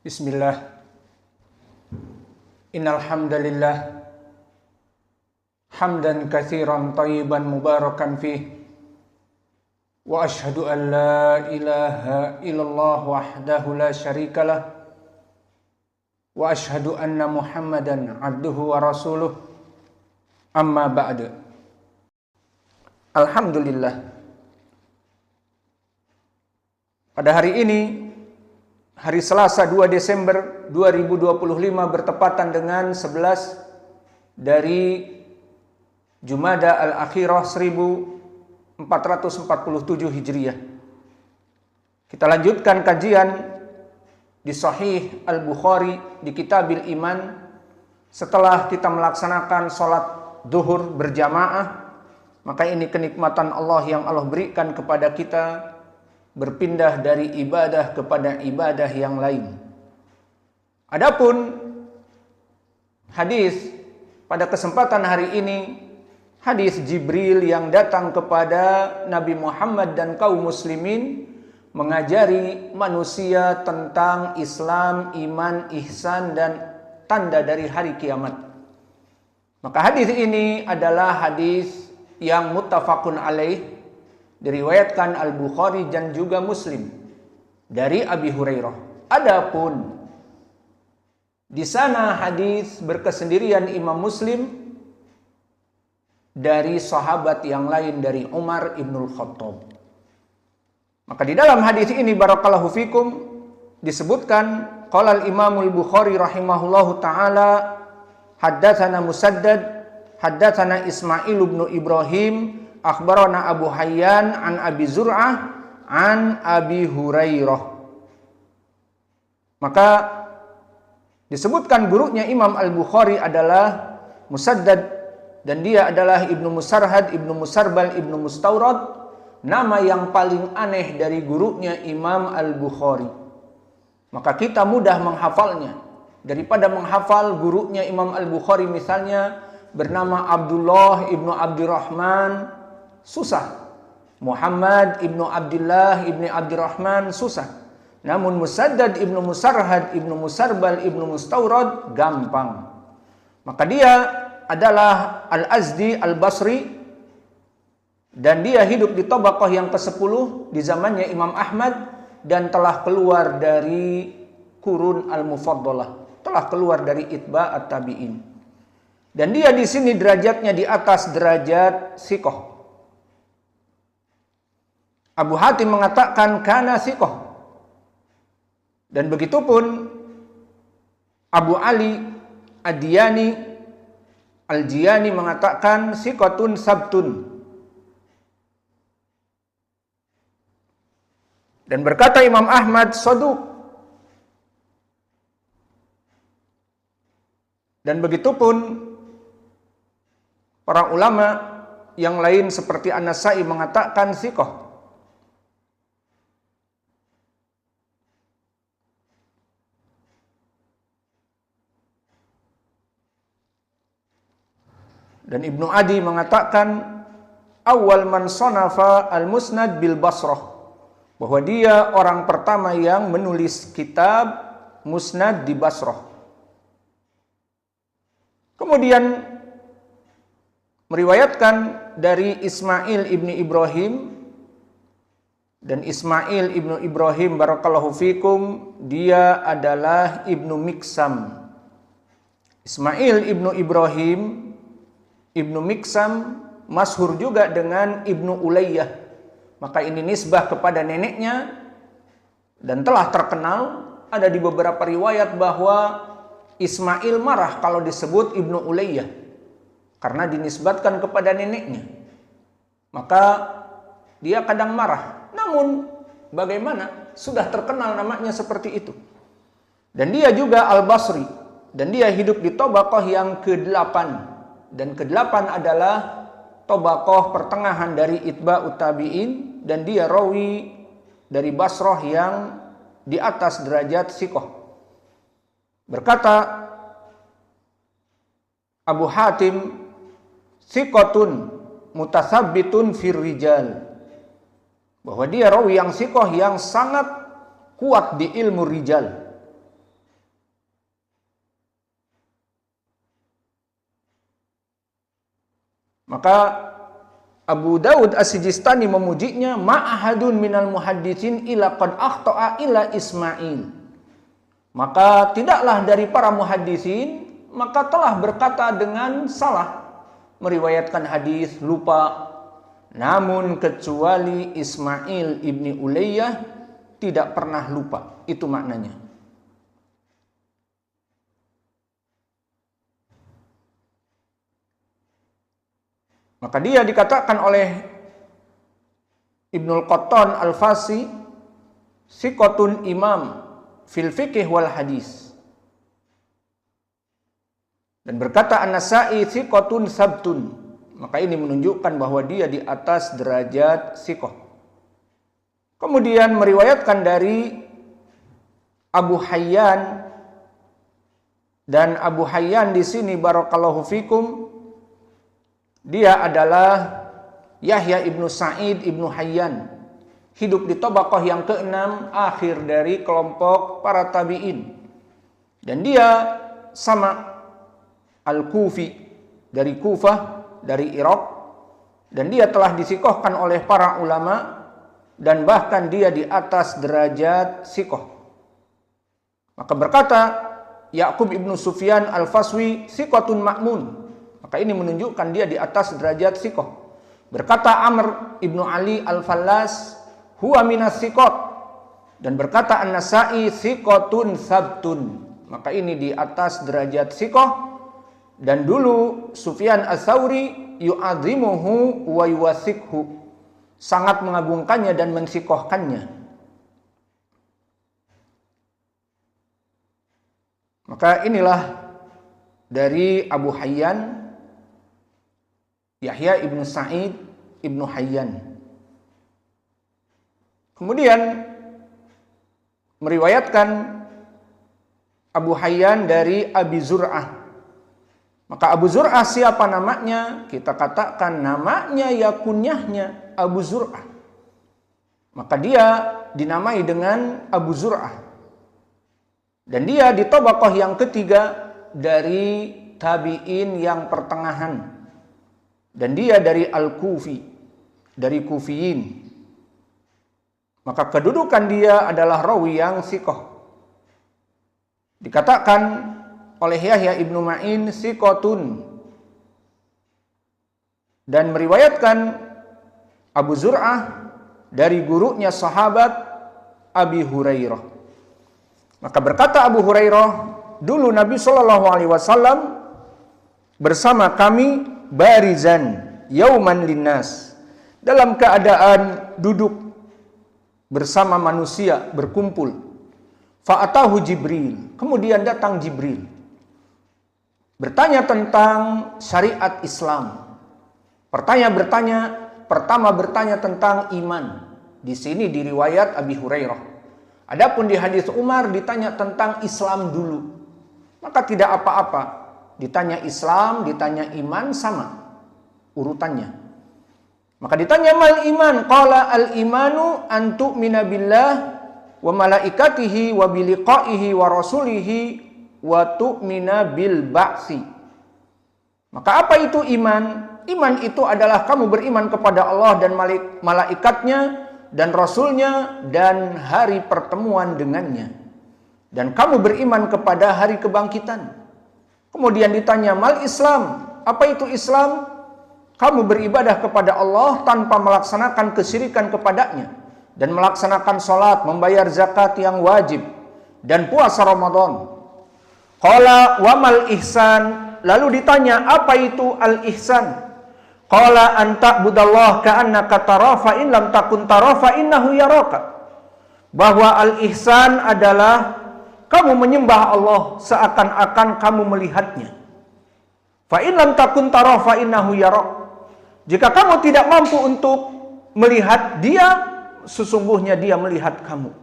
Bismillah. Innal hamdalillah hamdan katsiran thayyiban mubarakan fih. Wa asyhadu an la ilaha illallah wahdahu la syarikalah. Wa asyhadu anna Muhammadan abduhu wa rasuluh. Amma ba'du. Alhamdulillah. Pada hari ini, hari Selasa 2 Desember 2025 bertepatan dengan 11 dari Jumada Al-Akhirah 1447 Hijriah. Kita lanjutkan kajian di Sahih Al-Bukhari di Kitabil Iman setelah kita melaksanakan sholat zuhur berjamaah. Maka ini kenikmatan Allah yang Allah berikan kepada kita, berpindah dari ibadah kepada ibadah yang lain. Adapun hadis pada kesempatan hari ini, hadis Jibril yang datang kepada Nabi Muhammad dan kaum muslimin mengajari manusia tentang Islam, iman, ihsan dan tanda dari hari kiamat. Maka hadis ini adalah hadis yang muttafaqun alaih, diriwayatkan Al-Bukhari dan juga Muslim dari Abi Hurairah. Adapun di sana hadis berkesendirian Imam Muslim dari sahabat yang lain dari Umar ibnul Khattab. Maka di dalam hadis ini barakallahu fikum disebutkan qala al-Imam al-Bukhari rahimahullahu taala haddatsana Musaddad haddatsana Ismail ibnu Ibrahim akhbarana Abu Hayyan an Abi Zur'ah an Abi Hurairah. Maka disebutkan gurunya Imam Al-Bukhari adalah Musaddad dan dia adalah Ibnu Musarhad, Ibnu Musarbal, Ibnu Mustawrad, nama yang paling aneh dari gurunya Imam Al-Bukhari. Maka kita mudah menghafalnya daripada menghafal gurunya Imam Al-Bukhari misalnya bernama Abdullah Ibnu Abdurrahman, susah. Muhammad ibnu Abdullah ibni Abdurrahman, susah. Namun Musaddad ibnu Musarhad ibnu Musarbal ibnu Mustawrad gampang. Maka dia adalah Al-Azdi Al-Basri dan dia hidup di tabaqah yang ke-10 di zamannya Imam Ahmad dan telah keluar dari Qurun Al-Mufaddalah, telah keluar dari Itba' At-Tabi'in. Dan dia di sini derajatnya di atas derajat siqah. Abu Hatim mengatakan kana siqah. Dan begitu pun Abu Ali Ad-Diyani Al-Jiyani mengatakan siqatun sabtun. Dan berkata Imam Ahmad saduq. Dan begitu pun para ulama yang lain seperti An-Nasai mengatakan siqah. Dan Ibnu Adi mengatakan awal man sanafa al-musnad bil Basrah, bahwa dia orang pertama yang menulis kitab musnad di Basrah. Kemudian meriwayatkan dari Ismail ibni Ibrahim, dan Ismail ibnu Ibrahim barakallahu fikum dia adalah ibnu Miksam. Ismail ibnu Ibrahim Ibnu Miksam masyhur juga dengan Ibnu Ulayyah. Maka ini nisbah kepada neneknya dan telah terkenal. Ada di beberapa riwayat bahwa Ismail marah kalau disebut Ibnu Ulayyah karena dinisbatkan kepada neneknya. Maka dia kadang marah. Namun bagaimana? Sudah terkenal namanya seperti itu. Dan dia juga Al-Basri dan dia hidup di tabaqah yang ke-8. Dan ke-8 adalah tabaqah pertengahan dari Itba'ut Tabi'in dan dia rawi dari Basrah yang di atas derajat siqah. Berkata Abu Hatim siqatun mutatsabbitun fir rijal, bahwa dia rawi yang siqah yang sangat kuat di ilmu rijal. Maka Abu Daud As-Sijistani memujinya, ma'ahadun minal muhadditsin ila qad akhta'a ila Ismail. Maka tidaklah dari para muhaddisin maka telah berkata dengan salah, meriwayatkan hadis lupa, namun kecuali Ismail ibni Ulayyah tidak pernah lupa. Itu maknanya. Maka dia dikatakan oleh Ibnul Qattan Al-Fasi, siqatun imam fil fiqh wal hadis. Dan berkata An-Nasa'i, siqatun sabtun. Maka ini menunjukkan bahwa dia di atas derajat siqah. Kemudian meriwayatkan dari Abu Hayyan, dan Abu Hayyan di sini barakallahu fikum, dia adalah Yahya ibnu Sa'id ibnu Hayyan, hidup di tabaqah yang ke-6 akhir dari kelompok para tabi'in. Dan dia sama Al-Kufi dari Kufah, dari Irak, dan dia telah disikohkan oleh para ulama, dan bahkan dia di atas derajat sikoh. Maka berkata Ya'qub ibnu Sufyan Al-Faswi, sikotun ma'mun. Maka ini menunjukkan dia di atas derajat sikoh. Berkata Amr ibnu Ali Al-Fallas, huwa minas sikot. Dan berkata An-Nasa'i, sikotun sabtun. Maka ini di atas derajat sikoh. Dan dulu Sufyan Ats-Tsauri yu'adzimuhu wa yuwasikhu, sangat mengagungkannya dan mensikohkannya. Maka inilah dari Abu Hayyan, Yahya ibnu Sa'id ibnu Hayyan. Kemudian meriwayatkan Abu Hayyan dari Abi Zur'ah. Maka Abu Zur'ah siapa namanya? Kita katakan namanya ya kunyahnya Abu Zur'ah. Maka dia dinamai dengan Abu Zur'ah. Dan dia di tabaqah yang ketiga dari tabi'in yang pertengahan. Dan dia dari Al-Kufi, dari Kufiyin. Maka kedudukan dia adalah rawi yang siqah. Dikatakan oleh Yahya ibnu Ma'in, siqatun. Dan meriwayatkan Abu Zur'ah dari gurunya sahabat Abi Hurairah. Maka berkata Abu Hurairah, dulu Nabi SAW bersama kami barizan yauman linnas, dalam keadaan duduk bersama manusia berkumpul. Fa'atahu Jibril, kemudian datang Jibril bertanya tentang syariat Islam. Pertama bertanya tentang iman. Di sini di riwayat Abi Hurairah. Adapun di hadis Umar ditanya tentang Islam dulu. Maka tidak apa-apa. Ditanya Islam, ditanya iman, sama urutannya. Maka ditanya mal iman, qala al imanu an tu'mina billah wa malaikatihi wa biliqaihi wa rasulihi wa tu'mina bil ba'si. Maka apa itu iman? Iman itu adalah kamu beriman kepada Allah dan malaikatnya dan rasulnya dan hari pertemuan dengannya. Dan kamu beriman kepada hari kebangkitan. Kemudian ditanya mal Islam, apa itu Islam? Kamu beribadah kepada Allah tanpa melaksanakan kesyirikan kepadanya, dan melaksanakan sholat, membayar zakat yang wajib, dan puasa Ramadan. Qala wa mal ihsan, lalu ditanya apa itu al-ihsan? Qala an ta'budallah ka'annaka tara fa in lam takun tara fa innahu yaraka. Bahwa al-ihsan adalah kamu menyembah Allah seakan-akan kamu melihatnya. Fa in lam takun tara fa innahu yarak. Jika kamu tidak mampu untuk melihat dia, sesungguhnya dia melihat kamu.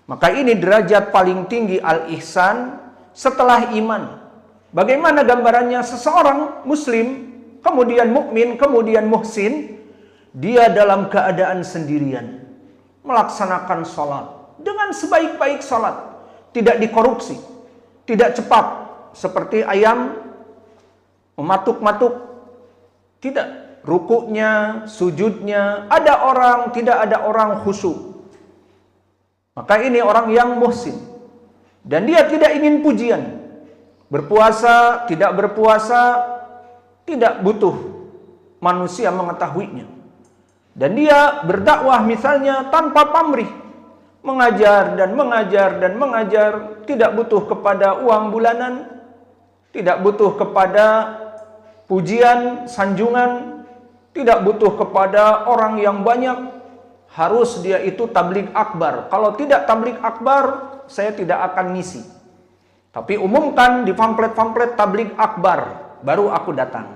Maka ini derajat paling tinggi al-ihsan setelah iman. Bagaimana gambarannya seseorang muslim, kemudian mukmin, kemudian muhsin, dia dalam keadaan sendirian melaksanakan sholat dengan sebaik-baik sholat, tidak dikorupsi, tidak cepat seperti ayam mematuk-matuk, Tidak. Rukuknya, sujudnya, ada orang, tidak ada orang khusyuk. Maka ini orang yang muhsin. Dan dia tidak ingin pujian. Berpuasa, tidak berpuasa, tidak butuh manusia mengetahuinya. Dan dia berdakwah misalnya tanpa pamrih. Mengajar dan mengajar dan mengajar. Tidak butuh kepada uang bulanan. Tidak butuh kepada pujian, sanjungan. Tidak butuh kepada orang yang banyak. Harus dia itu tabligh akbar. Kalau tidak tabligh akbar, saya tidak akan ngisi. Tapi umumkan di pamflet-pamflet tabligh akbar, baru aku datang.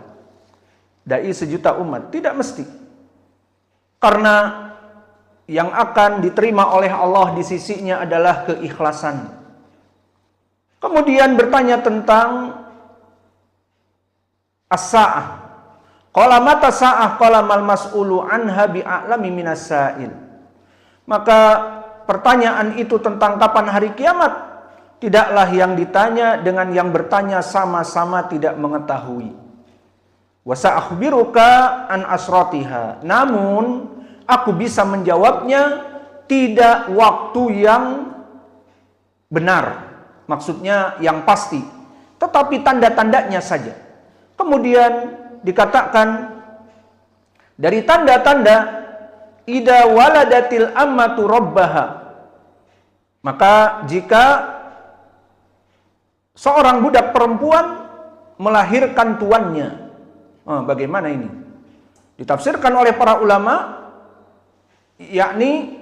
Dai sejuta umat, tidak mesti. Karena yang akan diterima oleh Allah di sisinya adalah keikhlasan. Kemudian bertanya tentang as-sa'ah. Qala mata sa'ah qala mal mas'ulu anha bi'a'lami minas sa'il. Maka pertanyaan itu tentang kapan hari kiamat, tidaklah yang ditanya dengan yang bertanya sama-sama tidak mengetahui. Wa sa'akhbiruka an asratiha. Namun aku bisa menjawabnya tidak waktu yang benar. Maksudnya yang pasti, tetapi tanda-tandanya saja. Kemudian dikatakan dari tanda-tanda ida waladatil ammatu rabbaha, maka jika seorang budak perempuan melahirkan tuannya, bagaimana ini? Ditafsirkan oleh para ulama, yakni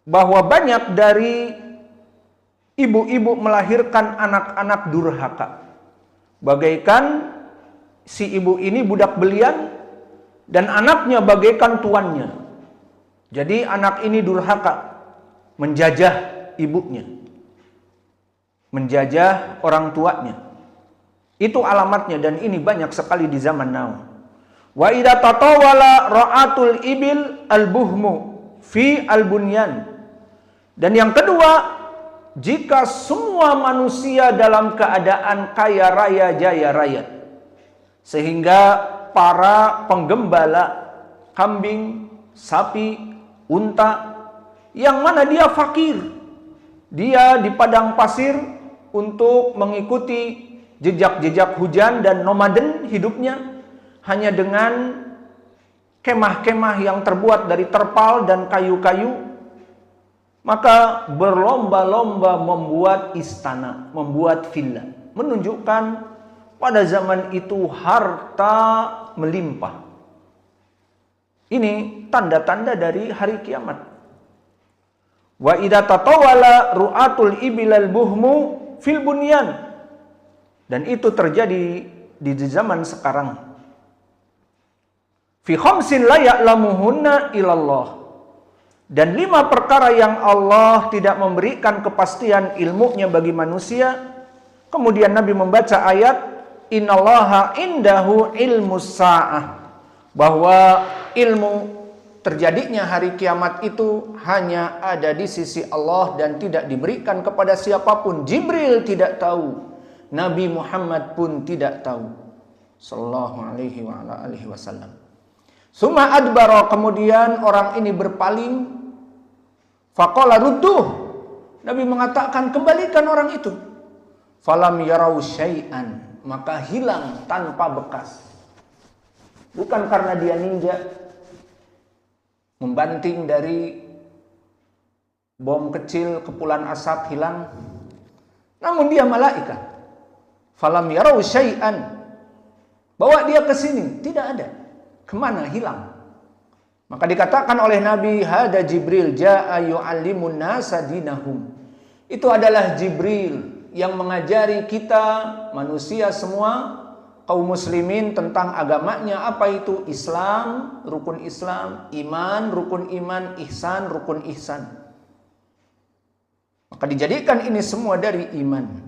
bahwa banyak dari ibu-ibu melahirkan anak-anak durhaka, bagaikan si ibu ini budak belian dan anaknya bagaikan tuannya. Jadi anak ini durhaka, menjajah ibunya, menjajah orang tuanya. Itu alamatnya dan ini banyak sekali di zaman now. Wa idza tatawala ra'atul ibil al-buhmu fi al-bunyan. Dan yang kedua, jika semua manusia dalam keadaan kaya raya jaya raya, sehingga para penggembala kambing, sapi, unta, yang mana dia fakir, dia di padang pasir untuk mengikuti jejak-jejak hujan dan nomaden hidupnya hanya dengan kemah-kemah yang terbuat dari terpal dan kayu-kayu, maka berlomba-lomba membuat istana, membuat villa, menunjukkan pada zaman itu harta melimpah. Ini tanda-tanda dari hari kiamat. Wa idza tatawala ru'atul ibilal buhmu fil bunyan. Dan itu terjadi di zaman sekarang. Fi khamsin la ya'lamuhunna illallah. Dan 5 perkara yang Allah tidak memberikan kepastian ilmunya bagi manusia. Kemudian Nabi membaca ayat innallaha indahu ilmus sa'ah, bahwa ilmu terjadinya hari kiamat itu hanya ada di sisi Allah dan tidak diberikan kepada siapapun. Jibril tidak tahu, Nabi Muhammad pun tidak tahu sallallahu alaihi wa ala alihi wasallam. Summa adbara, kemudian orang ini berpaling. Faqala rudduh, Nabi mengatakan kembalikan orang itu. Falam yarau syai'an, maka hilang tanpa bekas. Bukan karena dia ninja membanting dari bom kecil kepulan asap hilang, namun dia malaikat. Falam yarau syai'an, bawa dia ke sini, tidak ada. Kemana? Hilang. Maka dikatakan oleh Nabi, hada Jibril jaa yu'allimun nasa dinahum. Itu adalah Jibril yang mengajari kita manusia semua, kaum muslimin, tentang agamanya. Apa itu Islam, rukun Islam, iman, rukun iman, ihsan, rukun ihsan. Maka dijadikan ini semua dari iman.